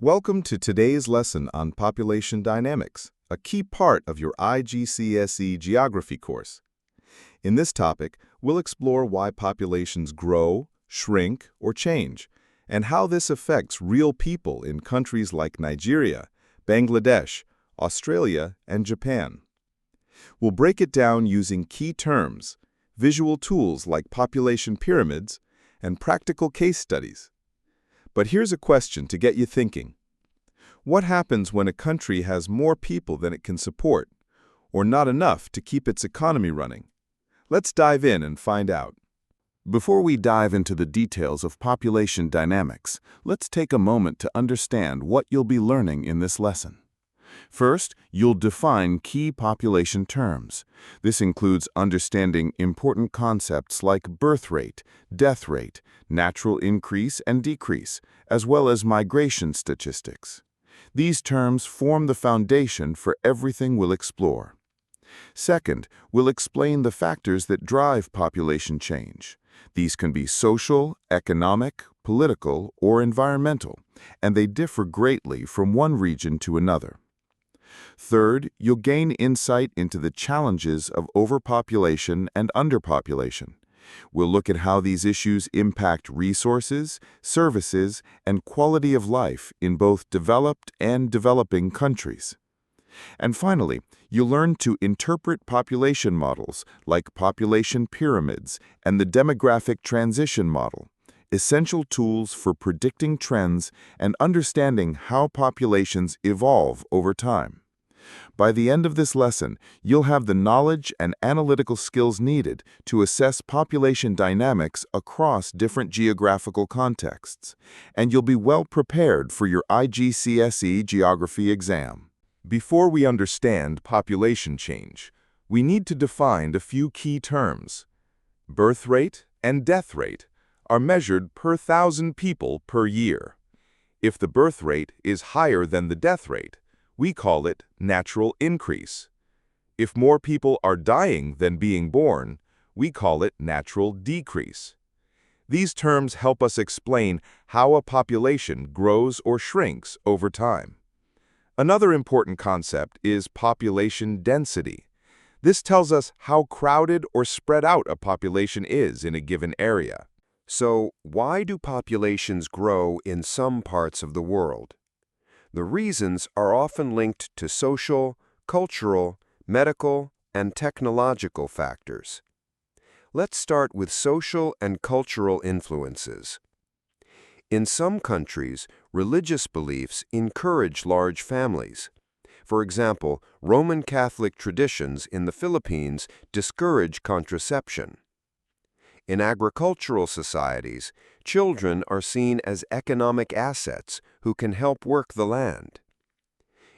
Welcome to today's lesson on population dynamics, a key part of your IGCSE Geography course. In this topic, we'll explore why populations grow, shrink, or change, and how this affects real people in countries like Nigeria, Bangladesh, Australia, and Japan. We'll break it down using key terms, visual tools like population pyramids, and practical case studies. But here's a question to get you thinking. What happens when a country has more people than it can support, or not enough to keep its economy running? Let's dive in and find out. Before we dive into the details of population dynamics, let's take a moment to understand what you'll be learning in this lesson. First, you'll define key population terms. This includes understanding important concepts like birth rate, death rate, natural increase and decrease, as well as migration statistics. These terms form the foundation for everything we'll explore. Second, we'll explain the factors that drive population change. These can be social, economic, political, or environmental, and they differ greatly from one region to another. Third, you'll gain insight into the challenges of overpopulation and underpopulation. We'll look at how these issues impact resources, services, and quality of life in both developed and developing countries. And finally, you'll learn to interpret population models like population pyramids and the demographic transition model, essential tools for predicting trends and understanding how populations evolve over time. By the end of this lesson, you'll have the knowledge and analytical skills needed to assess population dynamics across different geographical contexts, and you'll be well prepared for your IGCSE Geography exam. Before we understand population change, we need to define a few key terms. Birth rate and death rate are measured per 1,000 people per year. If the birth rate is higher than the death rate, we call it natural increase. If more people are dying than being born, we call it natural decrease. These terms help us explain how a population grows or shrinks over time. Another important concept is population density. This tells us how crowded or spread out a population is in a given area. So, why do populations grow in some parts of the world? The reasons are often linked to social, cultural, medical, and technological factors. Let's start with social and cultural influences. In some countries, religious beliefs encourage large families. For example, Roman Catholic traditions in the Philippines discourage contraception. In agricultural societies, children are seen as economic assets who can help work the land.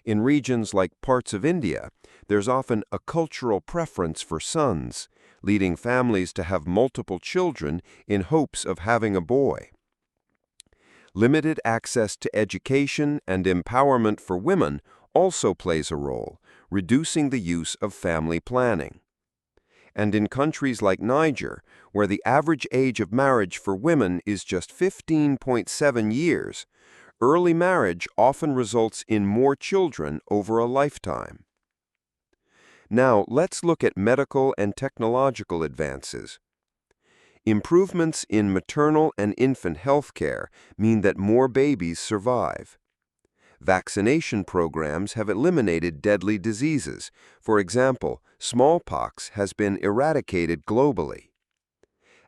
In regions like parts of India, there's often a cultural preference for sons, leading families to have multiple children in hopes of having a boy. Limited access to education and empowerment for women also plays a role, reducing the use of family planning. And in countries like Niger, where the average age of marriage for women is just 15.7 years, early marriage often results in more children over a lifetime. Now, let's look at medical and technological advances. Improvements in maternal and infant health care mean that more babies survive. Vaccination programs have eliminated deadly diseases. For example, smallpox has been eradicated globally.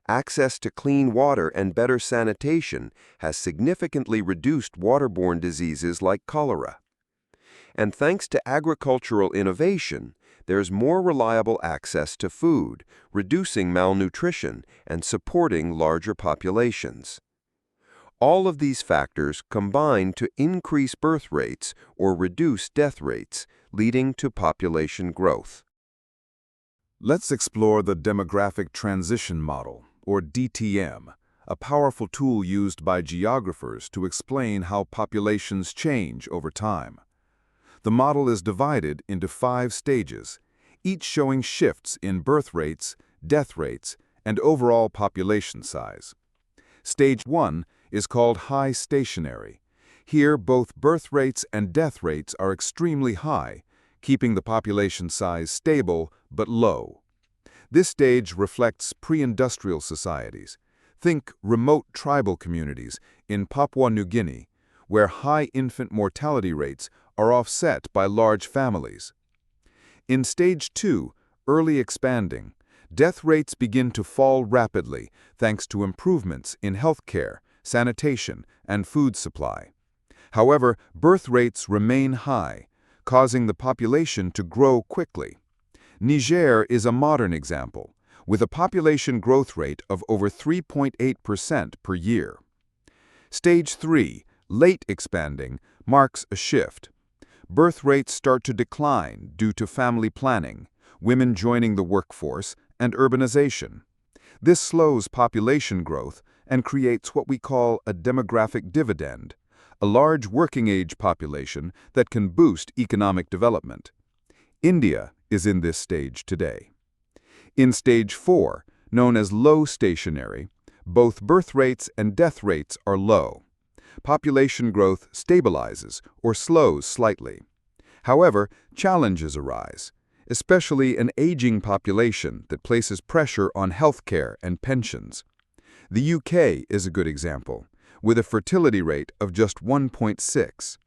Access to clean water and better sanitation has significantly reduced waterborne diseases like cholera. And thanks to agricultural innovation, there's more reliable access to food, reducing malnutrition and supporting larger populations. All of these factors combine to increase birth rates or reduce death rates, leading to population growth. Let's explore the demographic transition model, or DTM, a powerful tool used by geographers to explain how populations change over time. The model is divided into 5 stages, each showing shifts in birth rates, death rates, and overall population size. Stage 1 is called high stationary. Here, both birth rates and death rates are extremely high, keeping the population size stable but low. This stage reflects pre-industrial societies. Think remote tribal communities in Papua New Guinea, where high infant mortality rates are offset by large families. In Stage 2, early expanding, death rates begin to fall rapidly thanks to improvements in healthcare, sanitation, and food supply. However, birth rates remain high, causing the population to grow quickly. Niger is a modern example, with a population growth rate of over 3.8% per year. Stage 3, late expanding, marks a shift. Birth rates start to decline due to family planning, women joining the workforce, and urbanization. This slows population growth and creates what we call a demographic dividend, a large working-age population that can boost economic development. India is in this stage today. In Stage 4, known as low stationary, both birth rates and death rates are low. Population growth stabilizes or slows slightly. However, challenges arise, especially an aging population that places pressure on healthcare and pensions. The UK is a good example, with a fertility rate of just 1.6.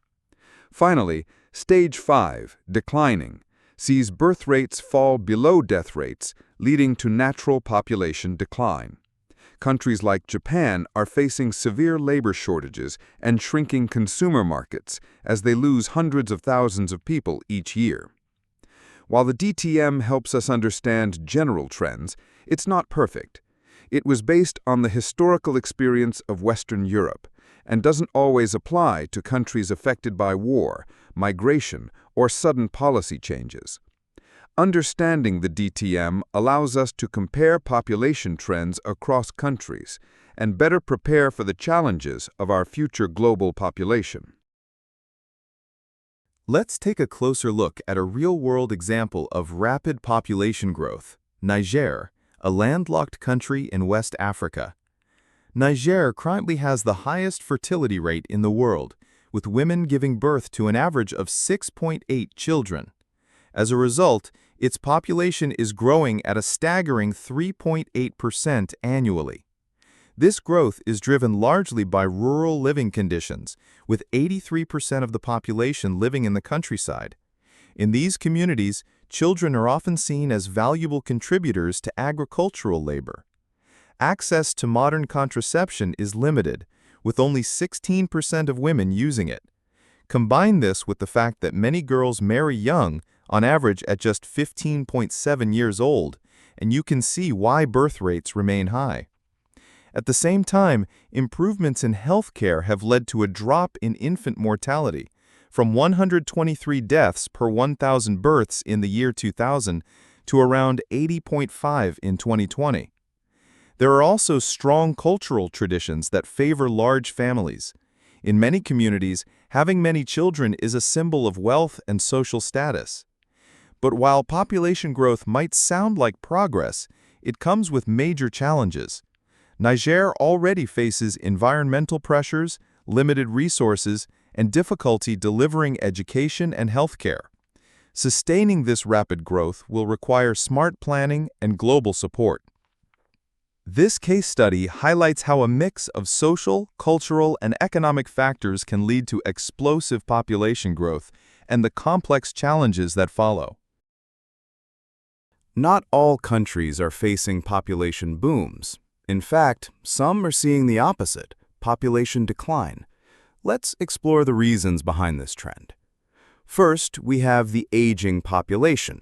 Finally, Stage 5, declining, sees birth rates fall below death rates, leading to natural population decline. Countries like Japan are facing severe labor shortages and shrinking consumer markets as they lose hundreds of thousands of people each year. While the DTM helps us understand general trends, it's not perfect. It was based on the historical experience of Western Europe and doesn't always apply to countries affected by war, migration, or sudden policy changes. Understanding the DTM allows us to compare population trends across countries and better prepare for the challenges of our future global population. Let's take a closer look at a real-world example of rapid population growth, Niger, a landlocked country in West Africa. Niger currently has the highest fertility rate in the world, with women giving birth to an average of 6.8 children. As a result, its population is growing at a staggering 3.8% annually. This growth is driven largely by rural living conditions, with 83% of the population living in the countryside. In these communities, children are often seen as valuable contributors to agricultural labor. Access to modern contraception is limited, with only 16% of women using it. Combine this with the fact that many girls marry young, on average at just 15.7 years old, and you can see why birth rates remain high. At the same time, improvements in healthcare have led to a drop in infant mortality, from 123 deaths per 1,000 births in the year 2000 to around 80.5 in 2020. There are also strong cultural traditions that favor large families. In many communities, having many children is a symbol of wealth and social status. But while population growth might sound like progress, it comes with major challenges. Niger already faces environmental pressures, limited resources, and difficulty delivering education and healthcare. Sustaining this rapid growth will require smart planning and global support. This case study highlights how a mix of social, cultural, and economic factors can lead to explosive population growth and the complex challenges that follow. Not all countries are facing population booms. In fact, some are seeing the opposite, population decline. Let's explore the reasons behind this trend. First, we have the aging population.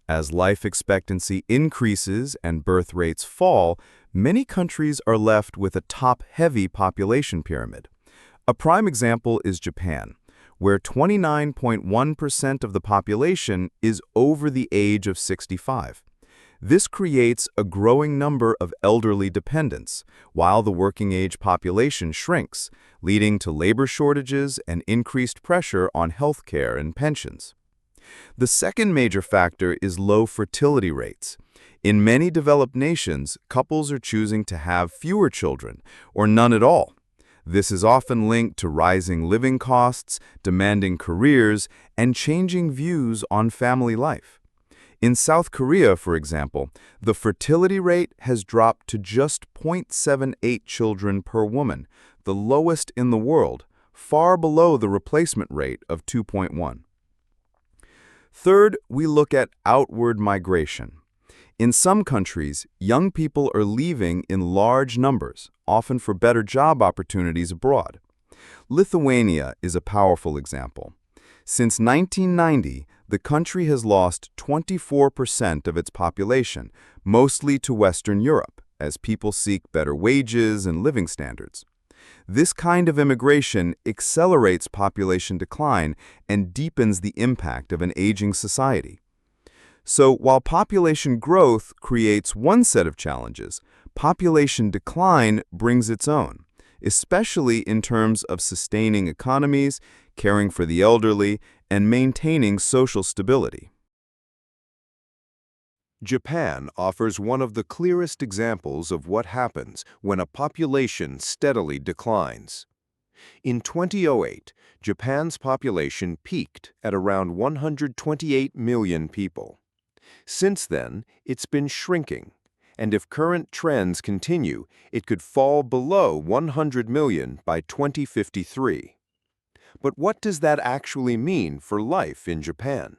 As life expectancy increases and birth rates fall, many countries are left with a top-heavy population pyramid. A prime example is Japan, where 29.1% of the population is over the age of 65. This creates a growing number of elderly dependents, while the working-age population shrinks, leading to labor shortages and increased pressure on healthcare and pensions. The second major factor is low fertility rates. In many developed nations, couples are choosing to have fewer children, or none at all. This is often linked to rising living costs, demanding careers, and changing views on family life. In South Korea, for example, the fertility rate has dropped to just 0.78 children per woman, the lowest in the world, far below the replacement rate of 2.1. Third, we look at outward migration. In some countries, young people are leaving in large numbers, often for better job opportunities abroad. Lithuania is a powerful example. Since 1990, the country has lost 24% of its population, mostly to Western Europe, as people seek better wages and living standards. This kind of immigration accelerates population decline and deepens the impact of an aging society. So, while population growth creates one set of challenges, population decline brings its own, especially in terms of sustaining economies, caring for the elderly, and maintaining social stability. Japan offers one of the clearest examples of what happens when a population steadily declines. In 2008, Japan's population peaked at around 128 million people. Since then, it's been shrinking, and if current trends continue, it could fall below 100 million by 2053. But what does that actually mean for life in Japan?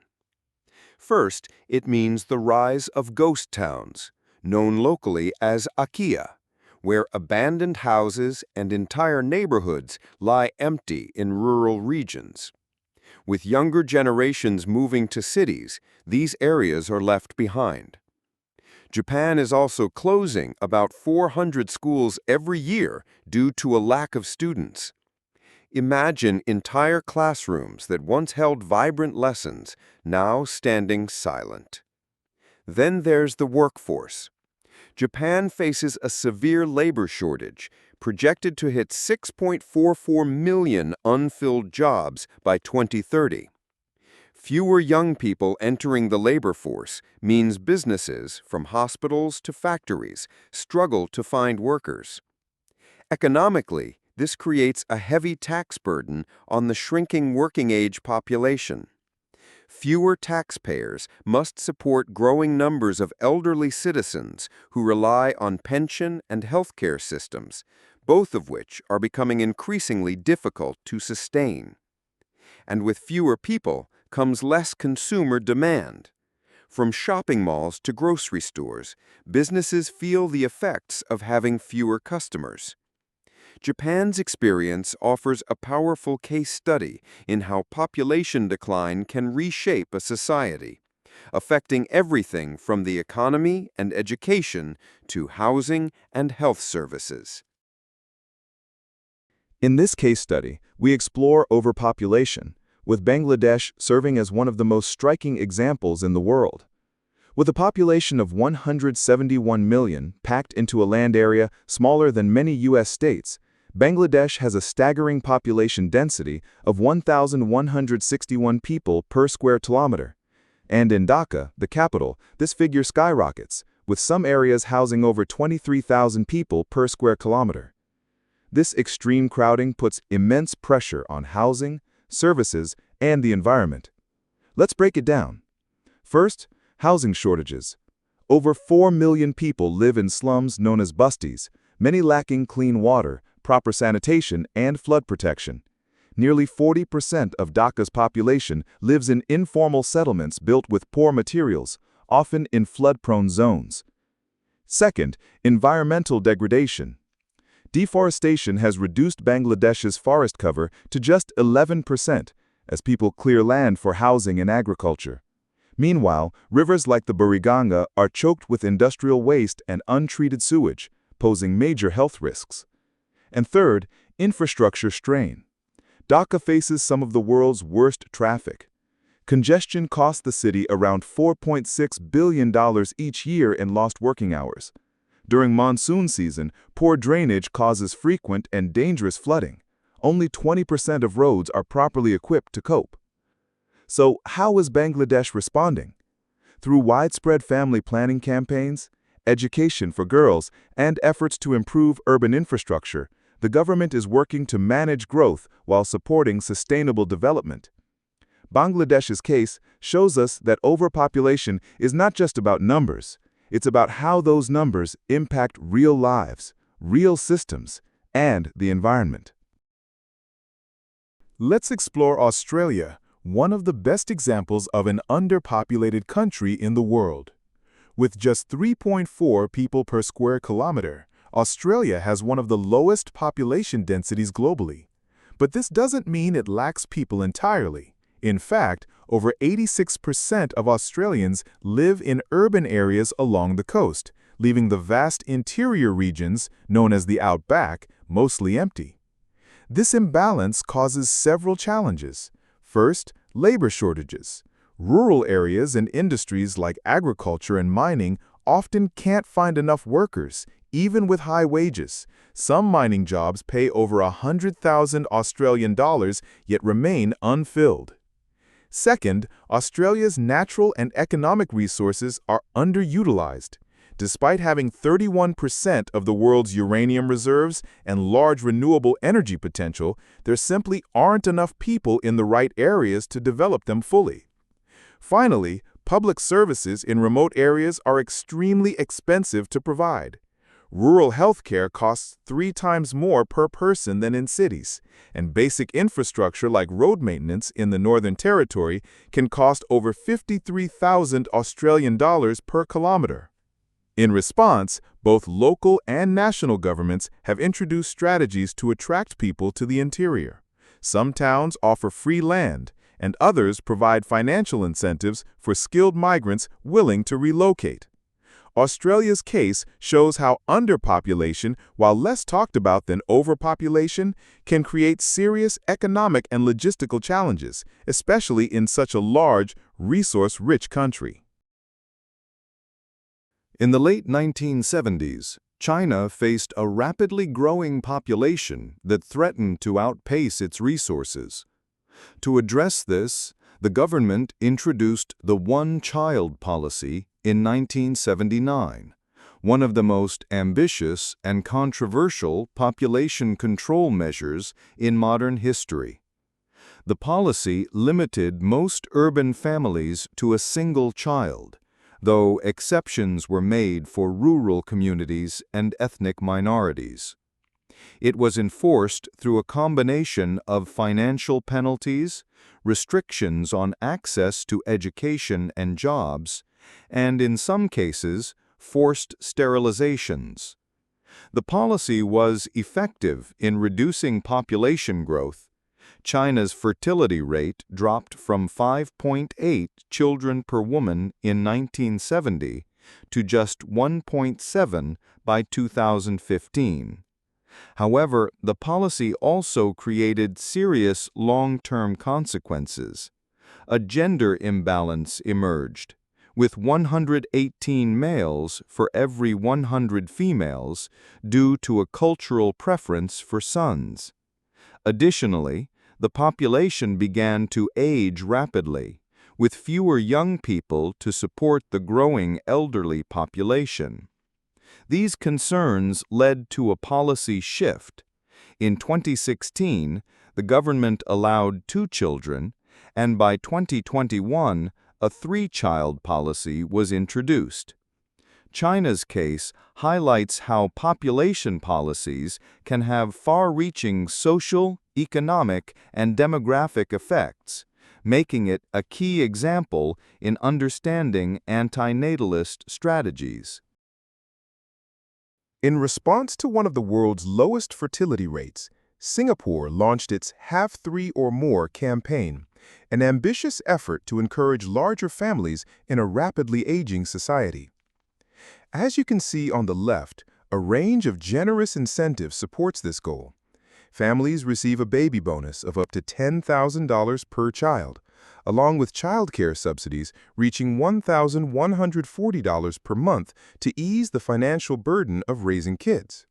First, it means the rise of ghost towns, known locally as akiya, where abandoned houses and entire neighborhoods lie empty in rural regions. With younger generations moving to cities, these areas are left behind. Japan is also closing about 400 schools every year due to a lack of students. Imagine entire classrooms that once held vibrant lessons, now standing silent. Then there's the workforce. Japan faces a severe labor shortage, projected to hit 6.44 million unfilled jobs by 2030. Fewer young people entering the labor force means businesses, from hospitals to factories, struggle to find workers. Economically, this creates a heavy tax burden on the shrinking working-age population. Fewer taxpayers must support growing numbers of elderly citizens who rely on pension and healthcare systems, both of which are becoming increasingly difficult to sustain. And with fewer people comes less consumer demand. From shopping malls to grocery stores, businesses feel the effects of having fewer customers. Japan's experience offers a powerful case study in how population decline can reshape a society, affecting everything from the economy and education to housing and health services. In this case study, we explore overpopulation, with Bangladesh serving as one of the most striking examples in the world. With a population of 171 million packed into a land area smaller than many U.S. states, Bangladesh has a staggering population density of 1,161 people per square kilometer. And in Dhaka, the capital, this figure skyrockets, with some areas housing over 23,000 people per square kilometer. This extreme crowding puts immense pressure on housing, services, and the environment. Let's break it down. First, housing shortages. Over 4 million people live in slums known as busties, many lacking clean water, proper sanitation, and flood protection. Nearly 40% of Dhaka's population lives in informal settlements built with poor materials, often in flood-prone zones. Second, environmental degradation. Deforestation has reduced Bangladesh's forest cover to just 11% as people clear land for housing and agriculture. Meanwhile, rivers like the Buriganga are choked with industrial waste and untreated sewage, posing major health risks. And third, infrastructure strain. Dhaka faces some of the world's worst traffic. Congestion costs the city around $4.6 billion each year in lost working hours. During monsoon season, poor drainage causes frequent and dangerous flooding. Only 20% of roads are properly equipped to cope. So, how is Bangladesh responding? Through widespread family planning campaigns, education for girls, and efforts to improve urban infrastructure, the government is working to manage growth while supporting sustainable development. Bangladesh's case shows us that overpopulation is not just about numbers. It's about how those numbers impact real lives, real systems, and the environment. Let's explore Australia, one of the best examples of an underpopulated country in the world. With just 3.4 people per square kilometer, Australia has one of the lowest population densities globally. But this doesn't mean it lacks people entirely. In fact, over 86% of Australians live in urban areas along the coast, leaving the vast interior regions, known as the outback, mostly empty. This imbalance causes several challenges. First, labor shortages. Rural areas and industries like agriculture and mining often can't find enough workers, even with high wages. Some mining jobs pay over 100,000 Australian dollars yet remain unfilled. Second, Australia's natural and economic resources are underutilized. Despite having 31% of the world's uranium reserves and large renewable energy potential, there simply aren't enough people in the right areas to develop them fully. Finally, public services in remote areas are extremely expensive to provide. Rural healthcare costs 3 times more per person than in cities, and basic infrastructure like road maintenance in the Northern Territory can cost over 53,000 Australian dollars per kilometer. In response, both local and national governments have introduced strategies to attract people to the interior. Some towns offer free land, and others provide financial incentives for skilled migrants willing to relocate. Australia's case shows how underpopulation, while less talked about than overpopulation, can create serious economic and logistical challenges, especially in such a large, resource-rich country. In the late 1970s, China faced a rapidly growing population that threatened to outpace its resources. To address this, the government introduced the one-child policy in 1979, one of the most ambitious and controversial population control measures in modern history. The policy limited most urban families to a single child, though exceptions were made for rural communities and ethnic minorities. It was enforced through a combination of financial penalties, restrictions on access to education and jobs, and in some cases, forced sterilizations. The policy was effective in reducing population growth. China's fertility rate dropped from 5.8 children per woman in 1970 to just 1.7 by 2015. However, the policy also created serious long-term consequences. A gender imbalance emerged, with 118 males for every 100 females due to a cultural preference for sons. Additionally, the population began to age rapidly, with fewer young people to support the growing elderly population. These concerns led to a policy shift. In 2016, the government allowed 2 children, and by 2021, a 3-child policy was introduced. China's case highlights how population policies can have far-reaching social, economic, and demographic effects, making it a key example in understanding anti-natalist strategies. In response to one of the world's lowest fertility rates, Singapore launched its Have 3 or More campaign, an ambitious effort to encourage larger families in a rapidly aging society. As you can see on the left, a range of generous incentives supports this goal. Families receive a baby bonus of up to $10,000 per child, along with childcare subsidies reaching $1,140 per month to ease the financial burden of raising kids.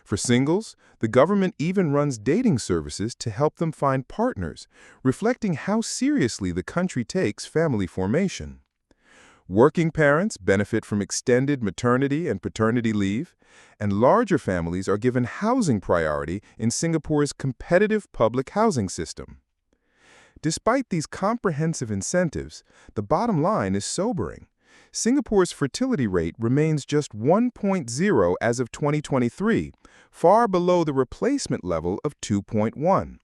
For singles, the government even runs dating services to help them find partners, reflecting how seriously the country takes family formation. Working parents benefit from extended maternity and paternity leave, and larger families are given housing priority in Singapore's competitive public housing system. Despite these comprehensive incentives, the bottom line is sobering. Singapore's fertility rate remains just 1.0 as of 2023, far below the replacement level of 2.1.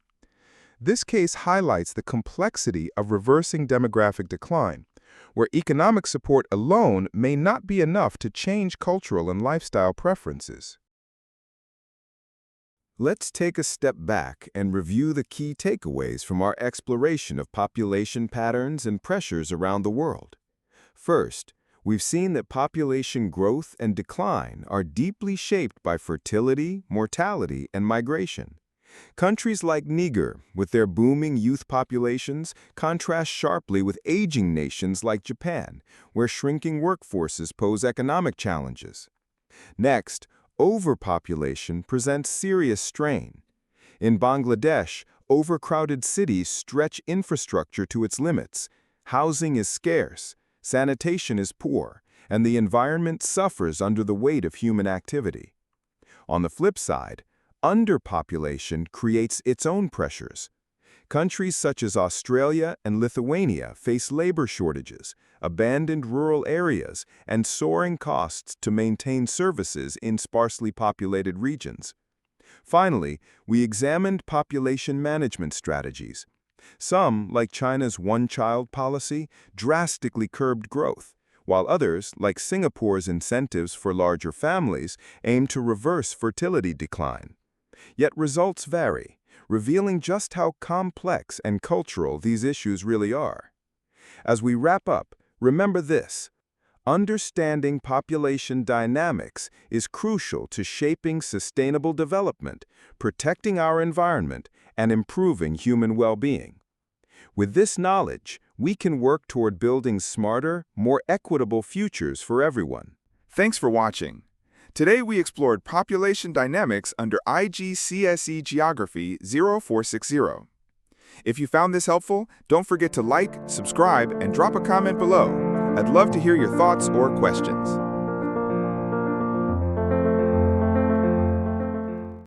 This case highlights the complexity of reversing demographic decline, where economic support alone may not be enough to change cultural and lifestyle preferences. Let's take a step back and review the key takeaways from our exploration of population patterns and pressures around the world. First, we've seen that population growth and decline are deeply shaped by fertility, mortality, and migration. Countries like Niger, with their booming youth populations, contrast sharply with aging nations like Japan, where shrinking workforces pose economic challenges. Next, overpopulation presents serious strain. In Bangladesh, overcrowded cities stretch infrastructure to its limits. Housing is scarce, sanitation is poor, and the environment suffers under the weight of human activity. On the flip side, underpopulation creates its own pressures. Countries such as Australia and Lithuania face labor shortages, abandoned rural areas, and soaring costs to maintain services in sparsely populated regions. Finally, we examined population management strategies. Some, like China's one-child policy, drastically curbed growth, while others, like Singapore's incentives for larger families, aim to reverse fertility decline. Yet results vary, revealing just how complex and cultural these issues really are. As we wrap up, remember this: understanding population dynamics is crucial to shaping sustainable development, protecting our environment, and improving human well-being. With this knowledge, we can work toward building smarter, more equitable futures for everyone. Thanks for watching. Today we explored population dynamics under IGCSE Geography 0460. If you found this helpful, don't forget to like, subscribe, and drop a comment below. I'd love to hear your thoughts or questions.